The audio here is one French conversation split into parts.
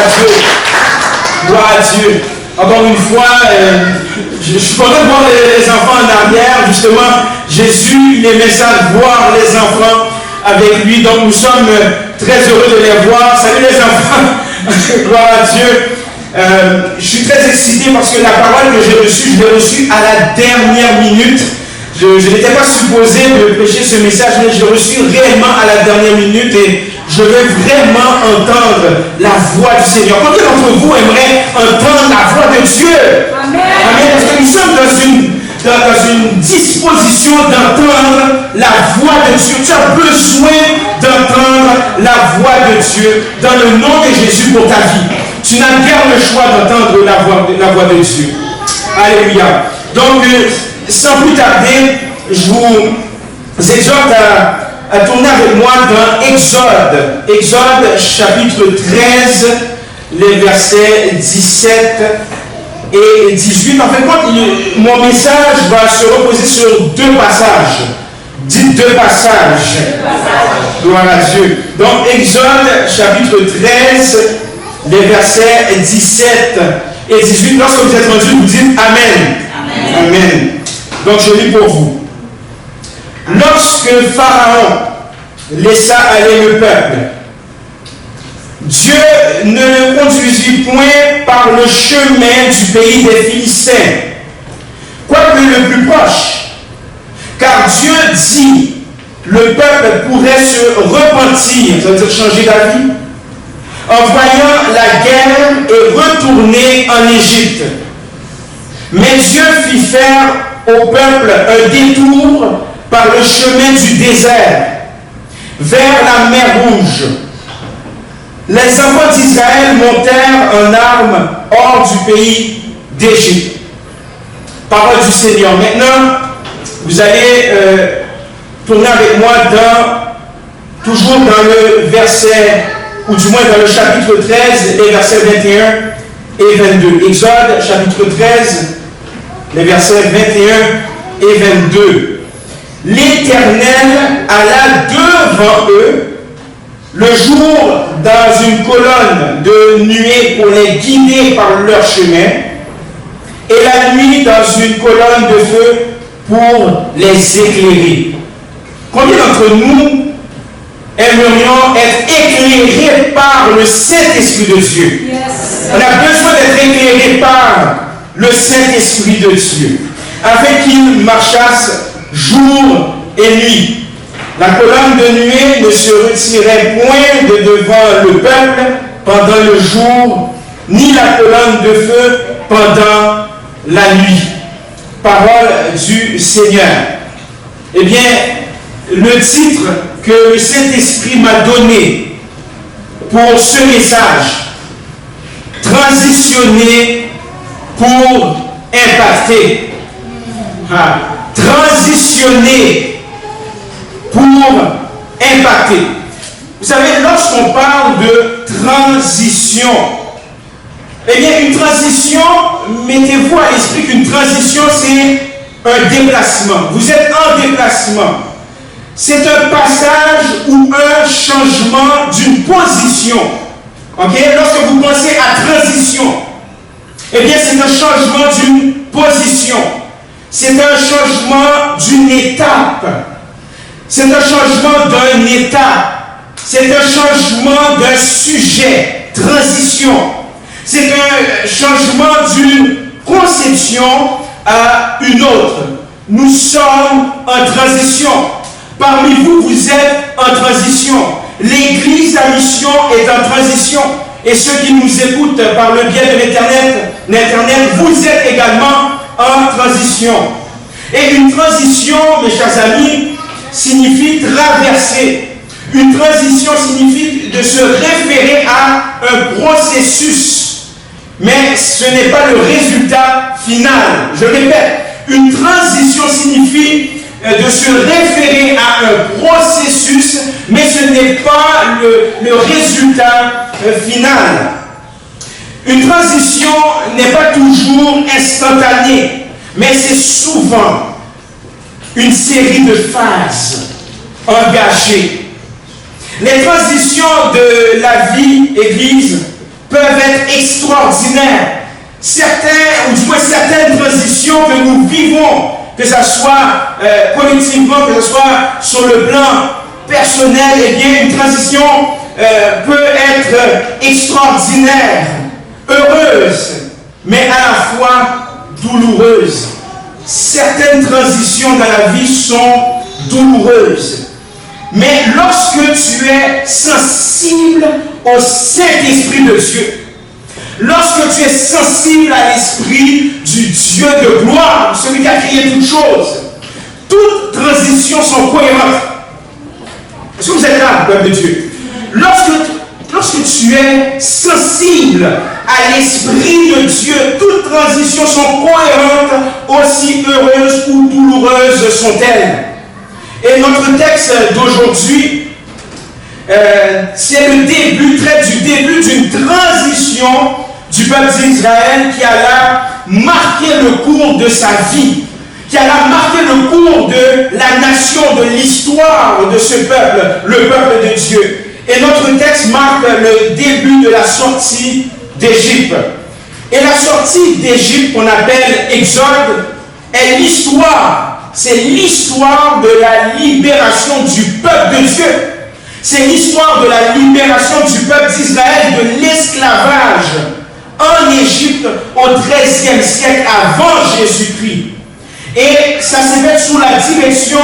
Dieu. Gloire à Dieu. Encore une fois, je suis content de voir les enfants en arrière. Justement, Jésus, il aimait ça, voir les enfants avec lui. Donc, nous sommes très heureux de les voir. Salut les enfants. Gloire à Dieu. Je suis très excité parce que la parole que j'ai reçue, je l'ai reçue à la dernière minute. Je n'étais pas supposé de prêcher ce message, mais je l'ai reçu réellement à la dernière minute et je vais vraiment entendre la voix du Seigneur. Combien d'entre vous aimeraient entendre la voix de Dieu? Amen. Amen. Parce que nous sommes dans une disposition d'entendre la voix de Dieu. Tu as besoin d'entendre la voix de Dieu dans le nom de Jésus pour ta vie. Tu n'as guère le choix d'entendre la voix de Dieu. Alléluia. Donc, sans plus tarder, je vous exhorte à tourner avec moi dans Exode. Exode chapitre 13, les versets 17 et 18. En fait, mon message va se reposer sur deux passages. Dites deux passages. Gloire à Dieu. Donc, Exode chapitre 13, les versets 17 et 18. Lorsque vous êtes rendus, vous dites Amen. Amen. Amen. Donc, je lis pour vous. Lorsque Pharaon laissa aller le peuple, Dieu ne le conduisit point par le chemin du pays des Philistins, quoique le plus proche, car Dieu dit, le peuple pourrait se repentir, ça veut dire changer d'avis, en voyant la guerre et retourner en Égypte. Mais Dieu fit faire au peuple un détour par le chemin du désert, vers la mer Rouge. Les enfants d'Israël montèrent en armes hors du pays d'Égypte. Parole du Seigneur. Maintenant, vous allez tourner avec moi toujours dans le verset, ou du moins dans le chapitre 13, les versets 21 et 22. Exode, chapitre 13, les versets 21 et 22. L'Éternel alla devant eux le jour dans une colonne de nuée pour les guider par leur chemin, et la nuit dans une colonne de feu pour les éclairer. Combien d'entre nous aimerions être éclairés par le Saint-Esprit de Dieu? Yes. On a besoin d'être éclairés par le Saint-Esprit de Dieu, afin qu'il marchasse jour et nuit. La colonne de nuée ne se retirait point de devant le peuple pendant le jour, ni la colonne de feu pendant la nuit. Parole du Seigneur. Eh bien, le titre que le Saint-Esprit m'a donné pour ce message, transitionner pour impacter. Transitionner pour impacter. Vous savez, lorsqu'on parle de transition, eh bien, une transition, mettez-vous à l'esprit qu'une transition, c'est un déplacement. Vous êtes en déplacement. C'est un passage ou un changement d'une position. Ok? Lorsque vous pensez à transition, eh bien, c'est un changement d'une position. C'est un changement d'une étape. C'est un changement d'un état. C'est un changement d'un sujet. Transition. C'est un changement d'une conception à une autre. Nous sommes en transition. Parmi vous, vous êtes en transition. L'Église, la mission est en transition. Et ceux qui nous écoutent par le biais de l'Internet, vous êtes également en transition. Et une transition, mes chers amis, signifie traverser. Une transition signifie de se référer à un processus. Mais ce n'est pas le résultat final. Je répète, une transition signifie de se référer à un processus, mais ce n'est pas le résultat final. Une transition n'est pas toujours instantanée, mais c'est souvent une série de phases engagées. Les transitions de la vie Église peuvent être extraordinaires. Certaines transitions que nous vivons, que ce soit collectivement, que ce soit sur le plan personnel, eh bien, une transition peut être extraordinaire, heureuse, mais à la fois douloureuse. Certaines transitions dans la vie sont douloureuses. Mais lorsque tu es sensible au Saint-Esprit de Dieu, lorsque tu es sensible à l'Esprit du Dieu de gloire, celui qui a créé toutes choses, toutes transitions sont cohérentes. Est-ce que vous êtes là, peuple de Dieu? Lorsque tu es sensible à l'Esprit de Dieu, toutes transitions sont cohérentes, aussi heureuses ou douloureuses sont-elles. Et notre texte d'aujourd'hui, c'est le début, traite du début d'une transition du peuple d'Israël qui alla marquer le cours de sa vie, qui alla marquer le cours de la nation, de l'histoire de ce peuple, le peuple de Dieu. Et notre texte marque le début de la sortie d'Égypte. Et la sortie d'Égypte, qu'on appelle Exode, est l'histoire. C'est l'histoire de la libération du peuple de Dieu. C'est l'histoire de la libération du peuple d'Israël de l'esclavage en Égypte au XIIIe siècle avant Jésus-Christ. Et ça s'est fait sous la direction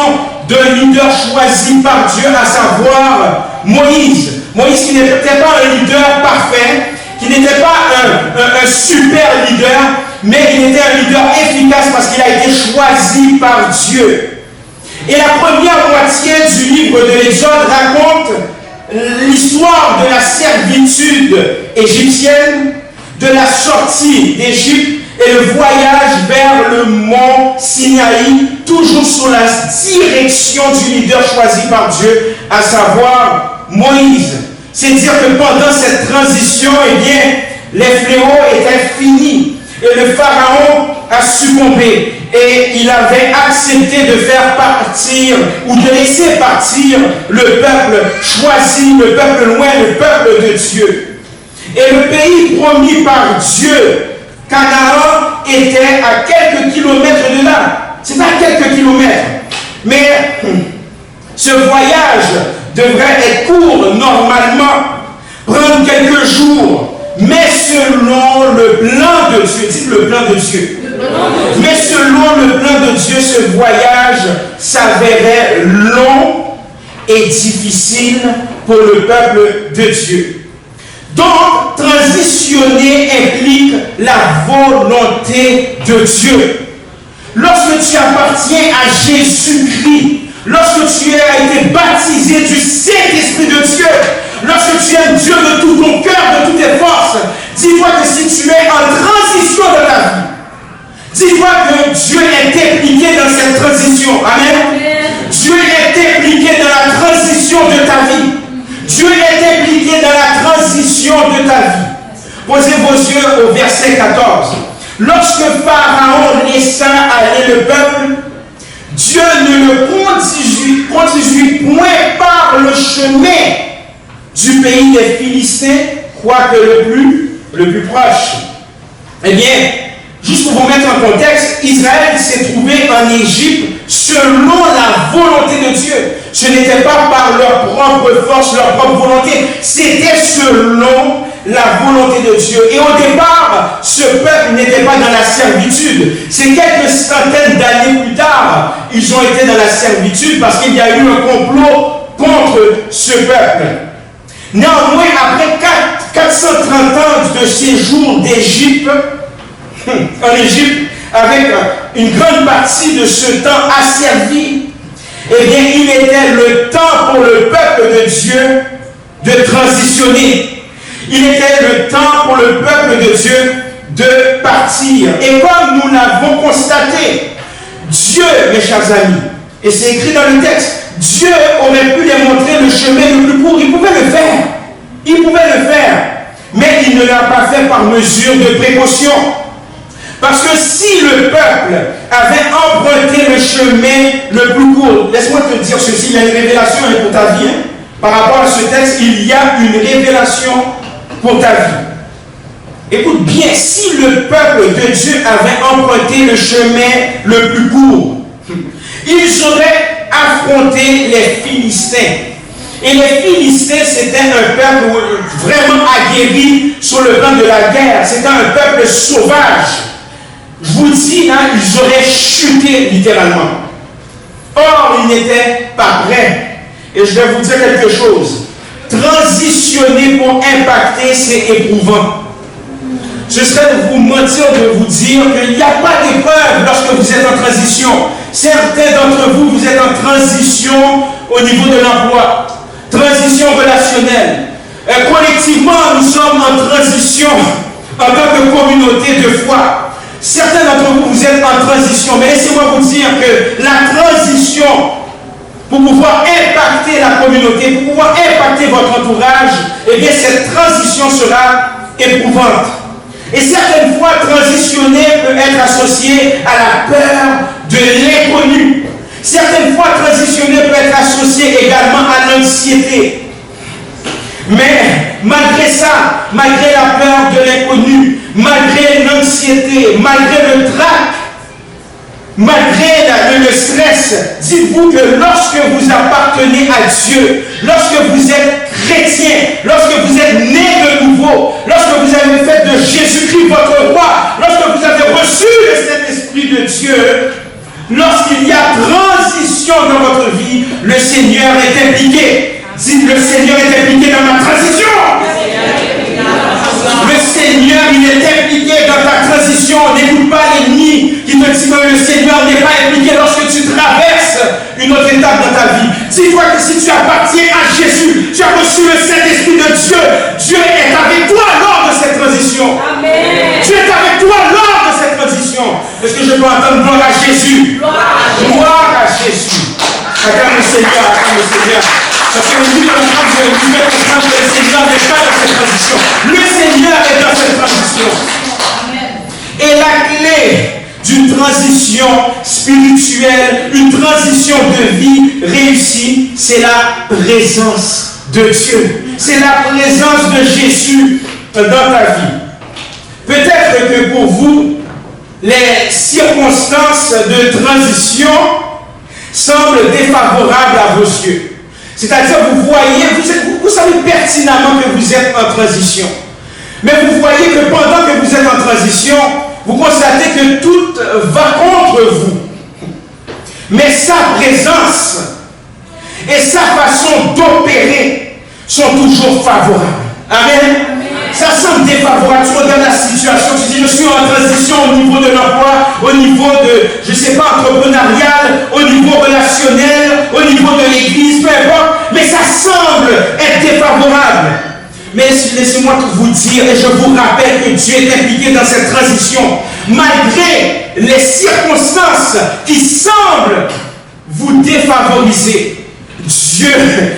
d'un leader choisi par Dieu, à savoir Moïse. Moïse qui n'était pas un leader parfait, qui n'était pas un super leader, mais il était un leader efficace parce qu'il a été choisi par Dieu. Et la première moitié du livre de l'Exode raconte l'histoire de la servitude égyptienne, de la sortie d'Égypte et le voyage vers le mont Sinaï, toujours sous la direction du leader choisi par Dieu, à savoir Moïse. C'est dire que pendant cette transition, eh bien, les fléaux étaient finis et le pharaon a succombé. Et il avait accepté de faire partir ou de laisser partir le peuple choisi, le peuple loin, le peuple de Dieu. Et le pays promis par Dieu, Canaan, était à quelques kilomètres de là. C'est à quelques kilomètres. Mais ce voyage devrait être court normalement, prendre quelques jours, mais selon le plan de Dieu, dites le plan de Dieu. Mais selon le plan de Dieu, ce voyage s'avérait long et difficile pour le peuple de Dieu. Donc, transitionner implique la volonté de Dieu. Lorsque tu appartiens à Jésus-Christ, lorsque tu as été baptisé du Saint-Esprit de Dieu, lorsque tu aimes Dieu de tout ton cœur, de toutes tes forces, dis-toi que si tu es en transition de ta vie, dis-toi que Dieu est impliqué dans cette transition. Amen. Dieu est impliqué dans la transition de ta vie. Dieu est impliqué dans la transition de ta vie. Posez vos yeux au verset 14. Lorsque Pharaon laissa aller le peuple, Dieu ne le conduisit point par le chemin du pays des Philistins, quoique le plus proche. Eh bien, juste pour vous mettre en contexte, Israël s'est trouvé en Égypte selon la volonté de Dieu. Ce n'était pas par leur propre force, leur propre volonté. C'était selon la volonté de Dieu. Et au départ, ce peuple n'était pas dans la servitude. C'est quelques centaines d'années plus tard, ils ont été dans la servitude parce qu'il y a eu un complot contre ce peuple. Néanmoins, après 430 ans de séjour d'Égypte, en Égypte, avec une grande partie de ce temps asservi, eh bien, il était le temps pour le peuple de Dieu de transitionner. Il était le temps pour le peuple de Dieu de partir. Et comme nous l'avons constaté, Dieu, mes chers amis, et c'est écrit dans le texte, Dieu aurait pu les montrer le chemin le plus court. Il pouvait le faire. Il pouvait le faire. Mais il ne l'a pas fait par mesure de précaution. Parce que si le peuple avait emprunté le chemin le plus court, laisse-moi te dire ceci, il y a une révélation pour ta vie. Par rapport à ce texte, il y a une révélation pour ta vie. Écoute bien, si le peuple de Dieu avait emprunté le chemin le plus court, ils auraient affronté les Philistins. Et les Philistins, c'était un peuple vraiment aguerri sur le plan de la guerre. C'était un peuple sauvage. Je vous dis, hein, ils auraient chuté littéralement. Or, ils n'étaient pas prêts. Et je vais vous dire quelque chose. Transitionner pour impacter, c'est éprouvant. Ce serait de vous mentir de vous dire qu'il n'y a pas d'épreuve lorsque vous êtes en transition. Certains d'entre vous, vous êtes en transition au niveau de l'emploi, transition relationnelle. Collectivement, nous sommes en transition en tant que communauté de foi. Certains d'entre vous, vous êtes en transition. Mais laissez-moi vous dire que la transition, pour pouvoir impacter la communauté, pour pouvoir impacter votre entourage, eh bien, cette transition sera éprouvante. Et certaines fois, transitionner peut être associé à la peur de l'inconnu. Certaines fois, transitionner peut être associé également à l'anxiété. Mais malgré ça, malgré la peur de l'inconnu, malgré l'anxiété, malgré le trac, malgré le stress, dites-vous que lorsque vous appartenez à Dieu, lorsque vous êtes chrétien, lorsque vous êtes né de nouveau, lorsque vous avez fait de Jésus-Christ votre roi, lorsque vous avez reçu le Saint-Esprit de Dieu, lorsqu'il y a transition dans votre vie, le Seigneur est impliqué. Dites, le Seigneur est impliqué dans ma transition. Le Seigneur, il est impliqué dans ta transition. N'écoute pas l'ennemi qui te dit que le Seigneur n'est pas impliqué lorsque tu traverses une autre étape dans ta vie. Dis-toi que si tu appartiens à Jésus, tu as reçu le Saint-Esprit de Dieu. Dieu est avec toi lors de cette transition. Amen. Dieu est avec toi lors de cette transition. Est-ce que je peux entendre gloire à Jésus? Gloire à Jésus. Acclame le Seigneur, acclame le Seigneur. Parce que nous sommes en train de comprendre que le Seigneur n'est pas dans cette transition. Le Seigneur est dans cette transition. Et la clé d'une transition spirituelle, une transition de vie réussie, c'est la présence de Dieu. C'est la présence de Jésus dans ta vie. Peut-être que pour vous, les circonstances de transition semblent défavorables à vos yeux. C'est-à-dire, vous voyez, vous savez pertinemment que vous êtes en transition. Mais vous voyez que pendant que vous êtes en transition, vous constatez que tout va contre vous. Mais sa présence et sa façon d'opérer sont toujours favorables. Amen. Ça semble défavorable. Tu regardes la situation, tu dis, je suis en transition au niveau de l'emploi, au niveau de, je ne sais pas, entrepreneurial, au niveau relationnel, au niveau de l'église, peu importe, mais ça semble être défavorable. Mais laissez-moi vous dire, et je vous rappelle que Dieu est impliqué dans cette transition, malgré les circonstances qui semblent vous défavoriser. Dieu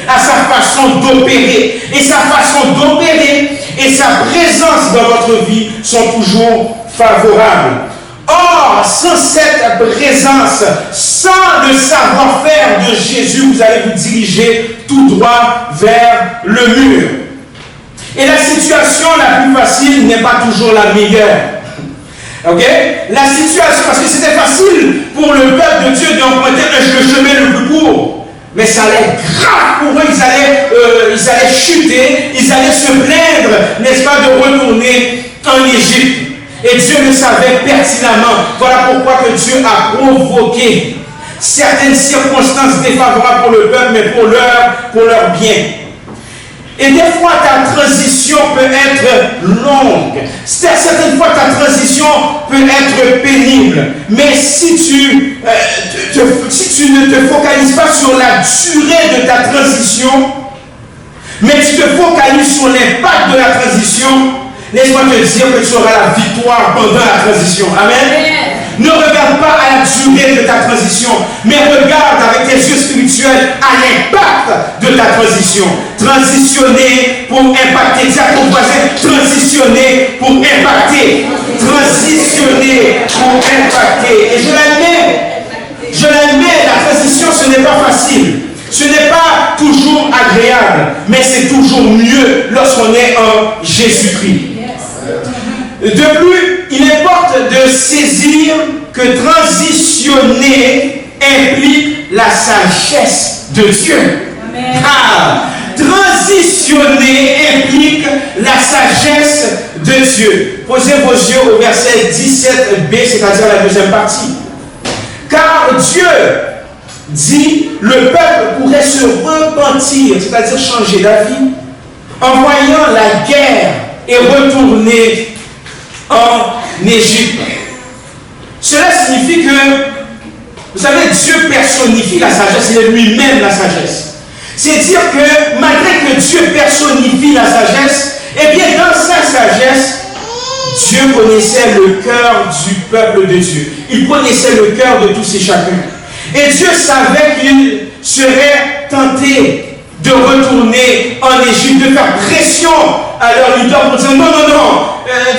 a sa façon d'opérer, et sa façon d'opérer et sa présence dans votre vie sont toujours favorables. Or, sans cette présence, sans le savoir-faire de Jésus, vous allez vous diriger tout droit vers le mur. Et la situation la plus facile n'est pas toujours la meilleure. Ok? La situation, parce que c'était facile pour le peuple de Dieu d'emprunter le chemin le plus court. Mais ça allait être grave pour eux, ils allaient chuter, ils allaient se plaindre, n'est-ce pas, de retourner en Égypte. Et Dieu le savait pertinemment. Voilà pourquoi que Dieu a provoqué certaines circonstances défavorables pour le peuple, mais pour leur bien. Et des fois, ta transition peut être longue. Certaines fois, ta transition peut être pénible. Mais si tu ne te focalises pas sur la durée de ta transition, mais tu te focalises sur l'impact de la transition, laisse-moi te dire que tu auras la victoire pendant la transition. Amen. Ne regarde pas à la durée de ta transition, mais regarde avec tes yeux spirituels à l'impact de ta transition. Transitionner pour impacter. Dis à ton voisin, transitionner pour impacter. Transitionner pour impacter. Et je l'admets, la transition, ce n'est pas facile. Ce n'est pas toujours agréable, mais c'est toujours mieux lorsqu'on est en Jésus-Christ. De plus, il importe de saisir que transitionner implique la sagesse de Dieu. Amen. Transitionner implique la sagesse de Dieu. Posez vos yeux au verset 17b, c'est-à-dire la deuxième partie. Car Dieu dit, le peuple pourrait se repentir, c'est-à-dire changer d'avis, en voyant la guerre et retourner en Égypte. Cela signifie que, vous savez, Dieu personnifie la sagesse, il est lui-même la sagesse. C'est dire que malgré que Dieu personnifie la sagesse, eh bien dans sa sagesse, Dieu connaissait le cœur du peuple de Dieu. Il connaissait le cœur de tous et chacun. Et Dieu savait qu'il serait tenté de retourner en Égypte, de faire pression à leur leader pour dire non, non, non,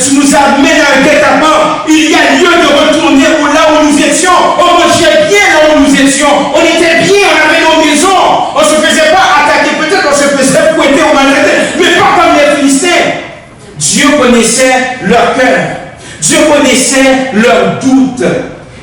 tu nous amènes à un guet-apens. Il y a lieu de retourner là où nous étions. On mangeait bien là où nous étions. On était bien, on avait nos maisons. On ne se faisait pas attaquer. Peut-être on se faisait fouetter ou maltraiter, mais pas comme les Philistins. Dieu connaissait leur cœur. Dieu connaissait leurs doutes.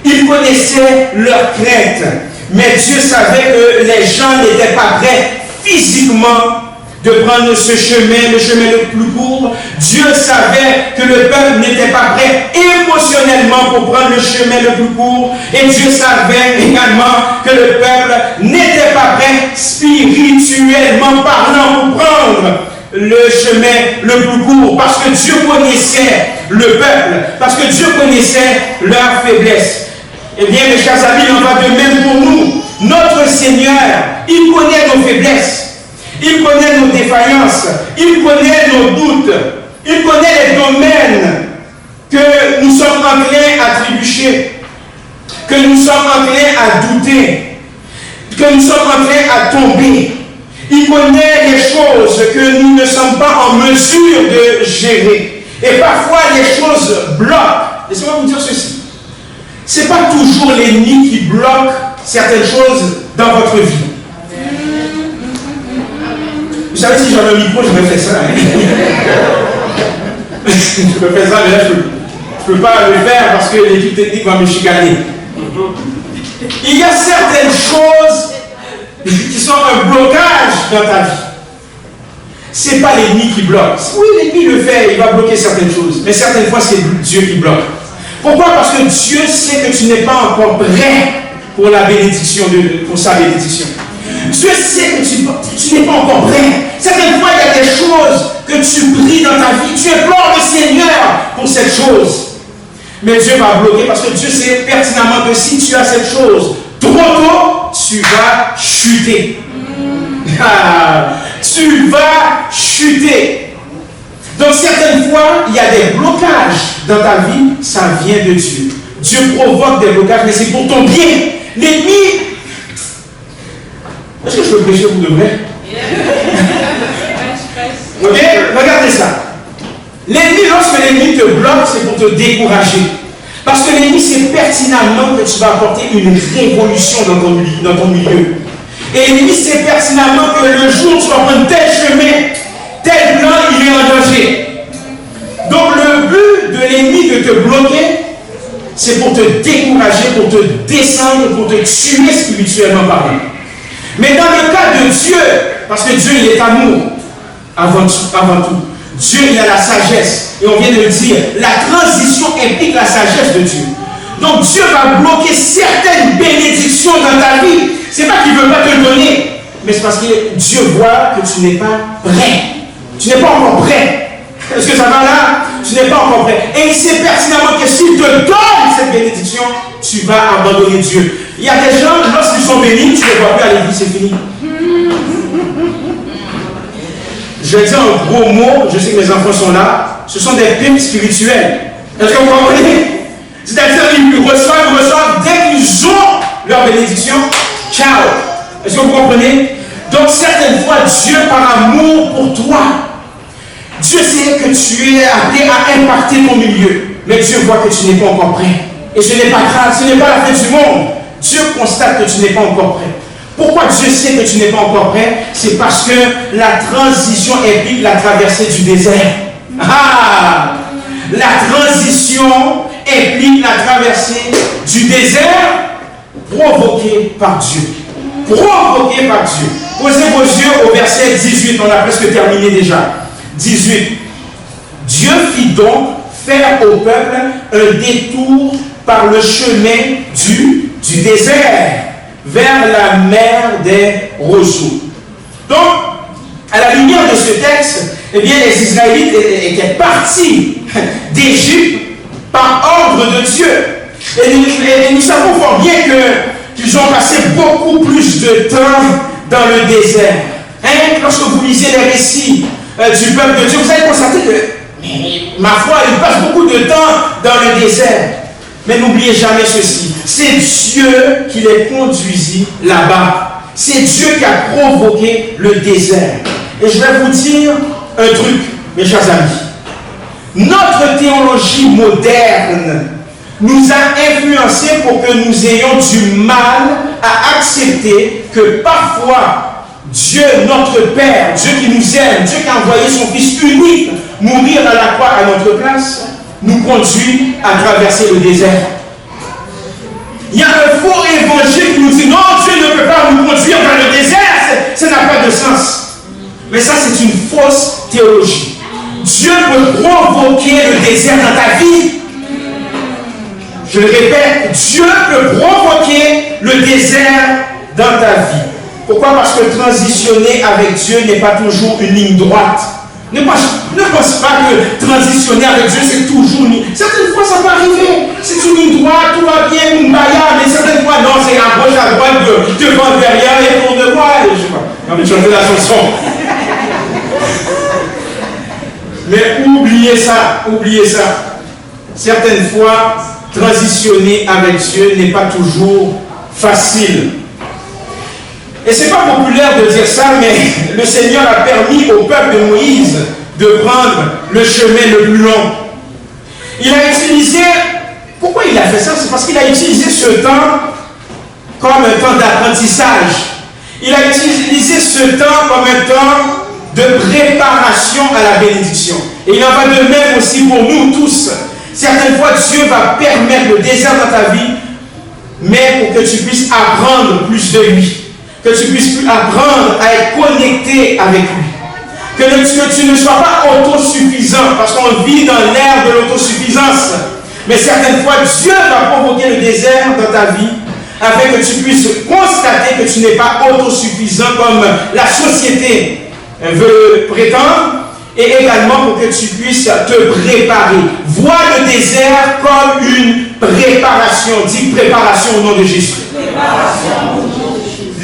Il connaissait leurs craintes. Mais Dieu savait que les gens n'étaient pas prêts physiquement de prendre ce chemin, le chemin le plus court. Dieu savait que le peuple n'était pas prêt émotionnellement pour prendre le chemin le plus court. Et Dieu savait également que le peuple n'était pas prêt spirituellement parlant pour prendre le chemin le plus court. Parce que Dieu connaissait le peuple. Parce que Dieu connaissait leur faiblesse. Eh bien, mes chers amis, il en va de même pour nous. Notre Seigneur, il connaît nos faiblesses. Il connaît nos défaillances, il connaît nos doutes, il connaît les domaines que nous sommes enclins à trébucher, que nous sommes enclins à douter, que nous sommes enclins à tomber. Il connaît les choses que nous ne sommes pas en mesure de gérer. Et parfois, les choses bloquent. Laissez-moi vous dire ceci. Ce n'est pas toujours l'ennemi qui bloque certaines choses dans votre vie. Vous savez, si j'avais un micro, je me fais ça. Hein? Je me fais ça, mais là, je ne peux pas le faire parce que l'équipe technique va me chicaner. Il y a certaines choses qui sont un blocage dans ta vie. Ce n'est pas l'ennemi qui bloque. Oui, l'ennemi le fait, il va bloquer certaines choses. Mais certaines fois, c'est Dieu qui bloque. Pourquoi? Parce que Dieu sait que tu n'es pas encore prêt pour la bénédiction, pour sa bénédiction. Dieu sait que tu n'es pas encore prêt. Certaines fois, il y a des choses que tu pries dans ta vie. Tu implores le Seigneur pour cette chose. Mais Dieu va bloquer parce que Dieu sait pertinemment que si tu as cette chose trop tôt, tu vas chuter. Tu vas chuter. Donc certaines fois, il y a des blocages dans ta vie, ça vient de Dieu. Dieu provoque des blocages, mais c'est pour ton bien. L'ennemi... Est-ce que je peux prêcher pour de vrai? Ok? Regardez ça. L'ennemi, lorsque l'ennemi te bloque, c'est pour te décourager. Parce que l'ennemi sait pertinemment que tu vas apporter une révolution dans ton milieu. Et l'ennemi sait pertinemment que le jour où tu vas prendre tel chemin, tel plan, il est en danger. Donc le but de l'ennemi de te bloquer, c'est pour te décourager, pour te descendre, pour te tuer spirituellement parlant. Mais dans le cas de Dieu, parce que Dieu il est amour, avant tout. Dieu il a la sagesse. Et on vient de le dire, la transition implique la sagesse de Dieu. Donc Dieu va bloquer certaines bénédictions dans ta vie. Ce n'est pas qu'il ne veut pas te donner, mais c'est parce que Dieu voit que tu n'es pas prêt. Tu n'es pas encore prêt. Est-ce que ça va là? Tu n'es pas encore prêt. Et il sait pertinemment que s'il te donne cette bénédiction, tu vas abandonner Dieu. Il y a des gens, lorsqu'ils sont bénis, tu ne les vois plus à l'église, c'est fini. Je vais dire un gros mot, je sais que mes enfants sont là, ce sont des pimps spirituels. Est-ce que vous comprenez? C'est-à-dire qu'ils reçoivent, dès qu'ils ont leur bénédiction, ciao. Est-ce que vous comprenez? Donc certaines fois, Dieu par amour pour toi, Dieu sait que tu es appelé à impacter ton milieu, mais Dieu voit que tu n'es pas encore prêt. Et ce n'est pas grave, ce n'est pas la fin du monde. Dieu constate que tu n'es pas encore prêt. Pourquoi Dieu sait que tu n'es pas encore prêt? C'est parce que la transition implique la traversée du désert. la transition implique la traversée du désert provoqué par Dieu. Provoqué par Dieu. Posez vos yeux au verset 18, on a presque terminé déjà. 18. Dieu fit donc faire au peuple un détour par le chemin du désert vers la mer des roseaux. Donc, à la lumière de ce texte, eh bien, les Israélites étaient partis d'Égypte par ordre de Dieu. Et nous savons fort bien qu'ils ont passé beaucoup plus de temps dans le désert. Hein? Lorsque vous lisez les récits du peuple de Dieu, vous allez constater que, ma foi, ils passent beaucoup de temps dans le désert. Mais n'oubliez jamais ceci, c'est Dieu qui les conduisit là-bas. C'est Dieu qui a provoqué le désert. Et je vais vous dire un truc, mes chers amis. Notre théologie moderne nous a influencés pour que nous ayons du mal à accepter que parfois Dieu, notre Père, Dieu qui nous aime, Dieu qui a envoyé son Fils unique mourir à la croix à notre place, nous conduit à traverser le désert. Il y a un faux évangile qui nous dit non, Dieu ne peut pas nous conduire dans le désert, ça n'a pas de sens. Mais ça, c'est une fausse théologie. Dieu peut provoquer le désert dans ta vie. Je le répète, Dieu peut provoquer le désert dans ta vie. Pourquoi? Parce que transitionner avec Dieu n'est pas toujours une ligne droite. Ne pense pas que transitionner avec Dieu, c'est toujours une ligne. Certaines fois, ça peut arriver. C'est une ligne droite, tout va bien, mais certaines fois, non, c'est à gauche, à droite, devant, derrière, et pour de moi. Je sais pas. J'ai envie de chanter la chanson. Mais oubliez ça, oubliez ça. Certaines fois, transitionner avec Dieu n'est pas toujours facile. Et ce n'est pas populaire de dire ça, mais le Seigneur a permis au peuple de Moïse de prendre le chemin le plus long. Il a utilisé, pourquoi il a fait ça? C'est parce qu'il a utilisé ce temps comme un temps d'apprentissage. Il a utilisé ce temps comme un temps de préparation à la bénédiction. Et il en va de même aussi pour nous tous. Certaines fois, Dieu va permettre le désert dans ta vie, mais pour que tu puisses apprendre plus de lui. Que tu puisses apprendre à être connecté avec lui. Que tu ne sois pas autosuffisant, parce qu'on vit dans l'ère de l'autosuffisance. Mais certaines fois, Dieu va provoquer le désert dans ta vie, afin que tu puisses constater que tu n'es pas autosuffisant comme la société veut prétendre, et également pour que tu puisses te préparer. Vois le désert comme une préparation. Dis préparation au nom de Jésus.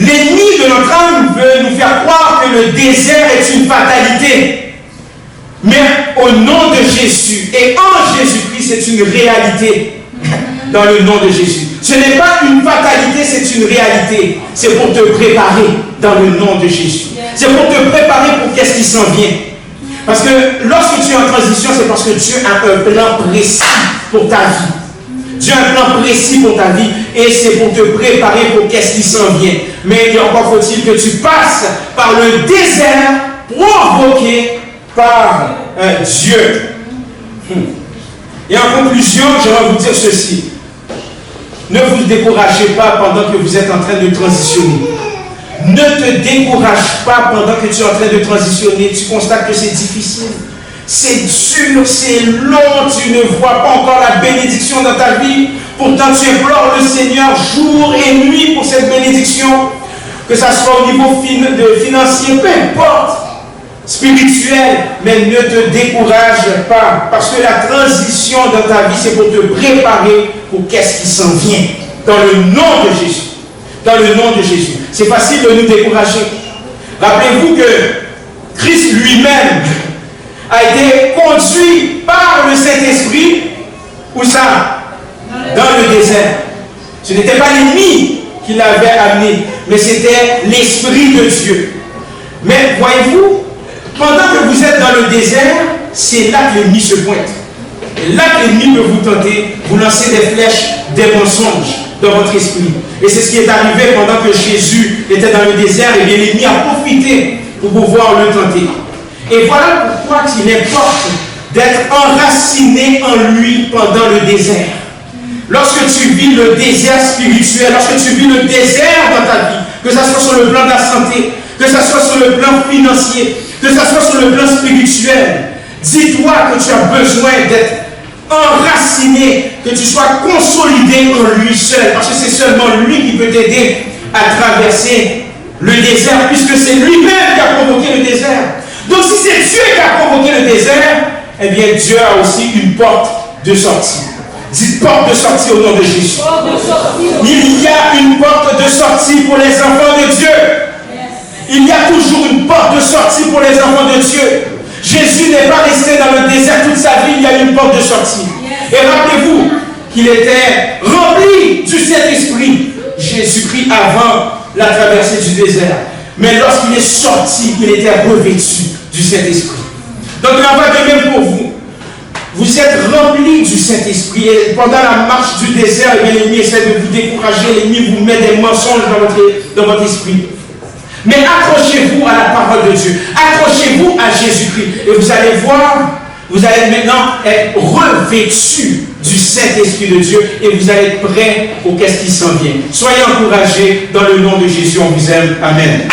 L'ennemi de notre âme veut nous faire croire que le désert est une fatalité. Mais au nom de Jésus et en Jésus-Christ, c'est une réalité dans le nom de Jésus. Ce n'est pas une fatalité, c'est une réalité. C'est pour te préparer dans le nom de Jésus. C'est pour te préparer pour qu'est-ce qui s'en vient. Parce que lorsque tu es en transition, c'est parce que Dieu a un plan précis pour ta vie. Dieu a un plan précis pour ta vie et c'est pour te préparer pour qu'est-ce qui s'en vient. Mais encore faut-il que tu passes par le désert provoqué par Dieu. Et en conclusion, j'aimerais vous dire ceci. Ne vous découragez pas pendant que vous êtes en train de transitionner. Ne te décourage pas pendant que tu es en train de transitionner. Tu constates que c'est difficile. C'est dur, c'est long, tu ne vois pas encore la bénédiction dans ta vie. Pourtant, tu implores le Seigneur jour et nuit pour cette bénédiction. Que ça soit au niveau financier, peu importe, spirituel, mais ne te décourage pas. Parce que la transition dans ta vie, c'est pour te préparer pour qu'est-ce qui s'en vient. Dans le nom de Jésus. Dans le nom de Jésus. C'est facile de nous décourager. Rappelez-vous que Christ lui-même a été conduit par le Saint-Esprit, où ça? Dans le désert. Ce n'était pas l'ennemi qui l'avait amené, mais c'était l'Esprit de Dieu. Mais voyez-vous, pendant que vous êtes dans le désert, c'est là que l'ennemi se pointe. Et là que l'ennemi peut vous tenter, vous lancez des flèches, des mensonges dans votre esprit. Et c'est ce qui est arrivé pendant que Jésus était dans le désert, et bien l'ennemi a profité pour pouvoir le tenter. Et voilà pourquoi il importe d'être enraciné en lui pendant le désert. Lorsque tu vis le désert spirituel, lorsque tu vis le désert dans ta vie, que ce soit sur le plan de la santé, que ce soit sur le plan financier, que ce soit sur le plan spirituel, dis-toi que tu as besoin d'être enraciné, que tu sois consolidé en lui seul, parce que c'est seulement lui qui peut t'aider à traverser le désert, puisque c'est lui-même qui a provoqué le désert. Donc si c'est Dieu qui a provoqué le désert, eh bien Dieu a aussi une porte de sortie. Dites porte de sortie au nom de Jésus. Il y a une porte de sortie pour les enfants de Dieu. Il y a toujours une porte de sortie pour les enfants de Dieu. Jésus n'est pas resté dans le désert toute sa vie, il y a une porte de sortie. Et rappelez-vous qu'il était rempli du Saint-Esprit, Jésus-Christ, avant la traversée du désert. Mais lorsqu'il est sorti, il était revêtu du Saint-Esprit. Donc il en va de même pour vous. Vous êtes remplis du Saint-Esprit et pendant la marche du désert, l'ennemi essaie de vous décourager, l'ennemi vous met des mensonges dans votre esprit. Mais accrochez-vous à la parole de Dieu, accrochez-vous à Jésus-Christ et vous allez voir, vous allez maintenant être revêtus du Saint-Esprit de Dieu et vous allez être prêts au qu'est-ce qui s'en vient. Soyez encouragés dans le nom de Jésus, on vous aime. Amen.